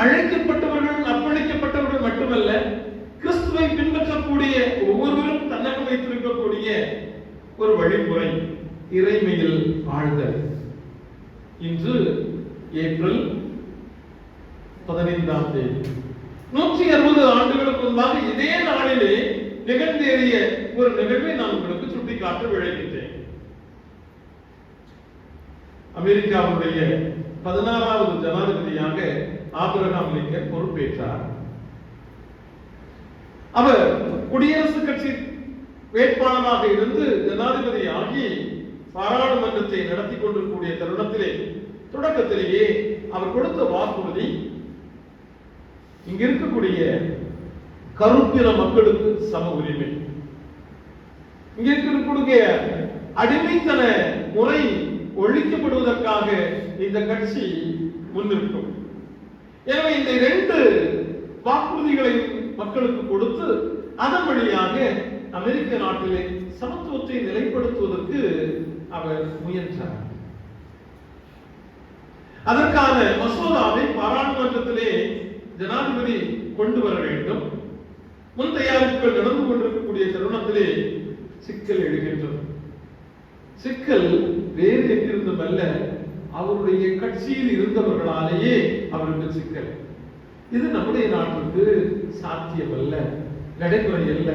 அழைக்கப்பட்டவர்கள் அர்ப்பணிக்கப்பட்டவர்கள் மட்டுமல்ல, கிறிஸ்துவை பின்பற்றக்கூடிய ஒவ்வொருவரும் தன்னகம் வைத்திருக்கக்கூடிய ஒரு வழிமுறை இறைமையில் வாழ்தல். இன்று ஏப்ரல் 15 160 ஆண்டுகளுக்கு முன்பாக இதே நாளிலே நிகழ்ந்தேறிய ஒரு நிகழ்வை நான் உங்களுக்கு சுட்டிக்காட்ட விளைகின்றேன். அமெரிக்காவுடைய 16வது ஜனாதிபதியாக ஆபிரகாம் லிங்கன் பொறுப்பேற்றார். அவர் குடியரசுக் கட்சி வேட்பாளராக இருந்து ஜனாதிபதி ஆகி பாராளுமன்றத்தை நடத்தி கொண்டிருக்கூடிய தருணத்திலே தொடக்கத்திலேயே அவர் கொடுத்த வாக்குறுதி, இங்க இருக்கக்கூடிய கருப்பின மக்களுக்கு சம உரிமை, இங்க இருக்கக்கூடிய அடிமைத்தன முறை ஒழிக்கப்படுவதற்காக இந்த கட்சி முன்னிற்கும். எனவே இந்த 2 வாக்குறுதிகளை மக்களுக்கு கொடுத்து அதன் வழியாக அமெரிக்க நாட்டிலே சமத்துவத்தை நிலைப்படுத்துவதற்கு அவர் முயன்றார். அதற்கான மசோதாவை பாராளுமன்றத்திலே ஜனாதிபதி கொண்டு வர வேண்டும். முன் தயாரிப்புகள் நடந்து கொண்டிருக்கக்கூடிய தருணத்திலே சிக்கல் எழுகின்றது. சிக்கல் வேறு எங்கிருந்தும் அல்ல, அவருடைய கட்சியில் இருந்தவர்களாலேயே அவருக்கு சிக்கல். இது நம்முடைய நாட்டுக்கு சாத்தியம் அல்ல, நடைமுறை அல்ல.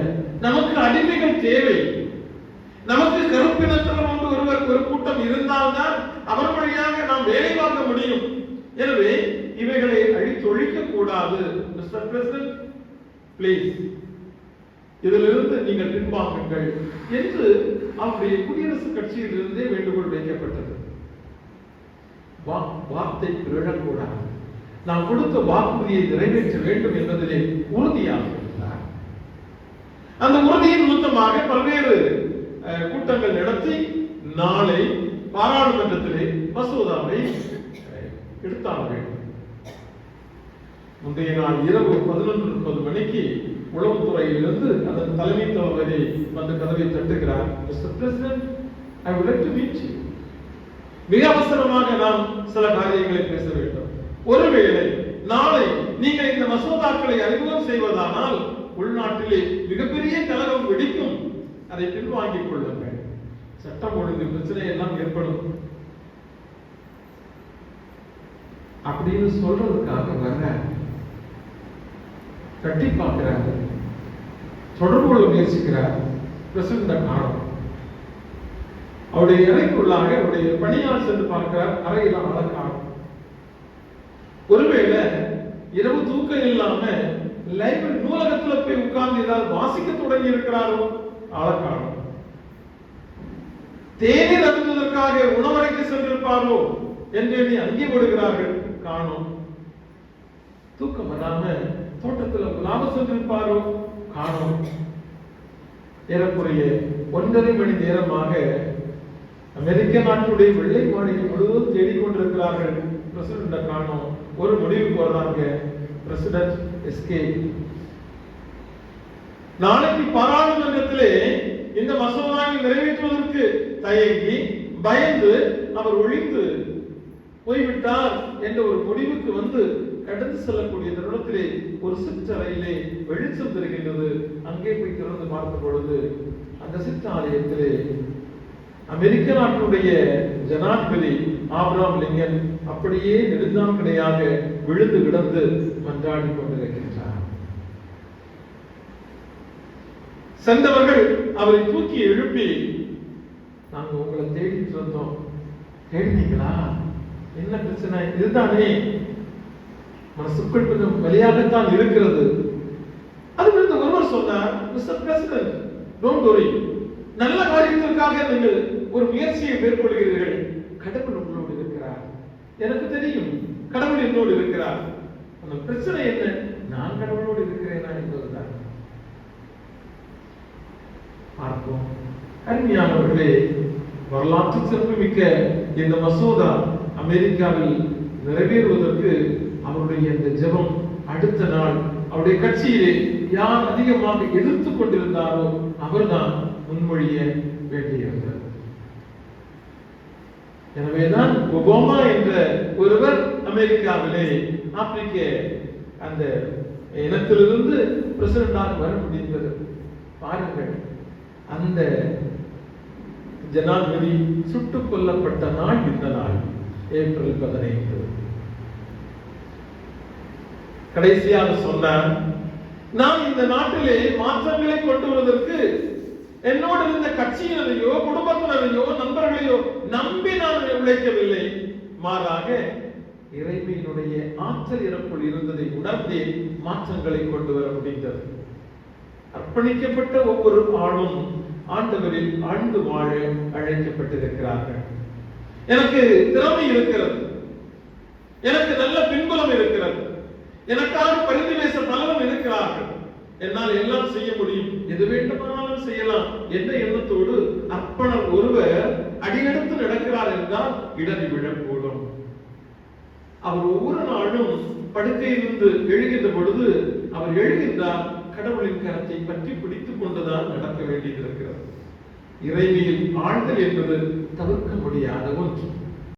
நமக்கு அடிமைகள் தேவை. நமக்கு கருப்பினத்தவர் ஒருவர் ஒரு கூட்டம் இருந்தால்தான் அவர் வழியாக நாம் வேலை பார்க்க முடியும். எனவே இவைகளை அழித்தொழிக்க கூடாது. மிஸ்டர் பிரசிடென்ட், பிளீஸ் இதிலிருந்து நீங்கள் பின்வாங்குங்கள் என்று அவருடைய குடியரசுக் கட்சியிலிருந்தே வேண்டுகோள் வைக்கப்பட்டது. வார்த்தை பிறழக்கூடாது, நாம் கொடுத்த வாக்குறுதியை நிறைவேற்ற வேண்டும் என்பதிலே உறுதியாக இருந்தார். அந்த உறுதியின் மொத்தமாக பல்வேறு கூட்டங்கள் நடத்தி நாளை பாராளுமன்றத்திலே மசோதாவை எடுத்தார்கள். முந்தைய நாள் இரவு 11:30 மணிக்கு உளவுத்துறையிலிருந்து அதன் தலைமை தளபதி வந்து கதவை தட்டுகிறார். Mister president, I would like to meet you. மிக அவசரமாக நாம் சில காரியங்களை பேச வேண்டும். ஒருவேளை நாளை நீங்கள் இந்த மசோதாக்களை அறிமுகம் செய்வதானால் உள்நாட்டிலே மிகப்பெரிய கலகம் வெடிக்கும். அதை பின்வாங்கிக் கொள்ளுங்கள். சட்டம் ஒழுங்கு பிரச்சனை எல்லாம் ஏற்படும் அப்படின்னு சொல்றதுக்காக வர கட்டி பார்க்கிறார், தொடர்பு கொள்ள முயற்சிக்கிறார். பிரசிடென்ட் காணும். அவருடைய அறைக்குள்ளாக அவருடைய பணியாளர் சென்று பார்க்கிறார். அறையில் ஆள காணும். ஒருவேளை இரவு தூக்கம் இல்லாம லைப்ரரி நூலகத்துல போய் உட்கார்ந்து ஏதாவது வாசிக்க தொடங்கி இருக்கிறாரோ, ஆள காணும். தேநீர் அருந்துவதற்காக உணவறைக்கு சென்றிருப்பாரோ என்று அங்கே விடுகிறார்கள், காணும். தூக்கம் வராம தோட்டத்தில் லாபம் சென்றிருப்பாரோ, காணும். ஏறக்குறைய 1.5 மணி நேரமாக அமெரிக்க நாட்டுடைய வெள்ளை மாளிகை முழுவதும் தேடிக்கொண்டிருக்கிறார்கள். பிரசிடென்ட் காணும். ஒரு முடிவுக்கு வர்றாங்க, பிரசிடென்ட் எஸ்கேப். நாளைக்கு பாராளுமன்றத்திலே இந்த மசோதாவை நிறைவேற்றுவதற்கு தயங்கி பயந்து அவர் ஒழிந்து போய்விட்டார் என்ற ஒரு முடிவுக்கு வந்து கடந்து செல்லக்கூடிய தருணத்திலே ஒரு சிற்றறையிலே வெளிச்சம் தெரிகின்றது. அங்கே போய் திறந்து பார்த்த பொழுது அந்த சிற்றாலயத்திலே அமெரிக்க நாட்டுடைய ஜனாதிபதி ஆபிரகாம் லிங்கன் அப்படியே நெடுஞ்சான்கடையாக விழுந்து கிடந்து மன்றாடி கொண்டிருக்கின்றார். சென்றவர்கள் அவரை தூக்கி எழுப்பி, நாங்க உங்களை தேடிட்டு வந்தோம், தேடினீங்களா? என்ன பிரச்சனை? இதுதானே? மனசுக்குள் கொஞ்சம் வலியாகத்தான் இருக்கிறது. அது ஒருவர் சொன்னார், மிஸ்டர் பிரசிடென்ட், டோன்ட் வரி, நல்ல காரியத்திற்காக நீங்கள் ஒரு முயற்சியை மேற்கொள்கிறீர்கள். கடவுள் உங்களோடு இருக்கிறார். எனக்கு தெரியும் கடவுள் என்னோடு இருக்கிறார். அந்த பிரச்சனை என்ன? நான் கடவுளோடு இருக்கிறேனா என்பதுதான். பார்ப்போம். அருமையானவர்களே, வரலாற்று சிறப்புமிக்க இந்த மசோதா அமெரிக்காவில் நிறைவேறுவதற்கு அவருடைய இந்த ஜெபம், அடுத்த நாள் அவருடைய கட்சியிலே யார் அதிகமாக எதிர்த்துக் கொண்டிருந்தாரோ அவர்தான் முன்மொழிய வேண்டியிருந்தது. எனவேதான் ஒபாமா என்ற ஒருவர் அமெரிக்காவிலே ஆப்பிரிக்க அந்த இனத்திலிருந்து பிரசிடண்டாக வர முடிந்தது. பாருங்கள், அந்த ஜனாதிபதி சுட்டுக் கொல்லப்பட்ட நாள் இந்த நாள், ஏப்ரல் 15. கடைசியாக சொன்னார், நான் இந்த நாட்டிலே மாற்றங்களை கொண்டு வருவதற்கு என்னோடு இருந்த கட்சியினரையோ குடும்பத்தினரையோ நண்பர்களையோ நம்பி நான் உழைக்கவில்லை. மாறாக இறைமையினுடைய ஆற்றல் எனக்குள் இருந்ததை உணர்ந்தே மாற்றங்களை கொண்டு வர முடிந்தது. அர்ப்பணிக்கப்பட்ட ஒவ்வொரு ஆளும் ஆண்டவரில் ஆழ்ந்து வாழ அழைக்கப்பட்டிருக்கிறார்கள். எனக்கு திறமை இருக்கிறது, எனக்கு நல்ல பின்புலம் இருக்கிறது, எனக்காக பரிந்து பேச பலரும் இருக்கிறார்கள், என்னால் எல்லாம் செய்ய முடியும், எது வேண்டுமானாலும் செய்யலாம் என்ற எண்ணத்தோடு அர்ப்பணர் ஒருவர் அடியெடுத்து நடக்கிறார் என்றால் இடறி விழக்கூடும். அவர் ஒவ்வொரு நாளும் படுக்கையிலிருந்து எழுகின்ற பொழுது அவர் எழுகின்றார், கடவுளின் கரத்தை பற்றி பிடித்துக் கொண்டுதான் நடக்க வேண்டியிருக்கிறது. இறைமையில் ஆழ்தல் என்பது தவிர்க்க முடியாத ஒன்று.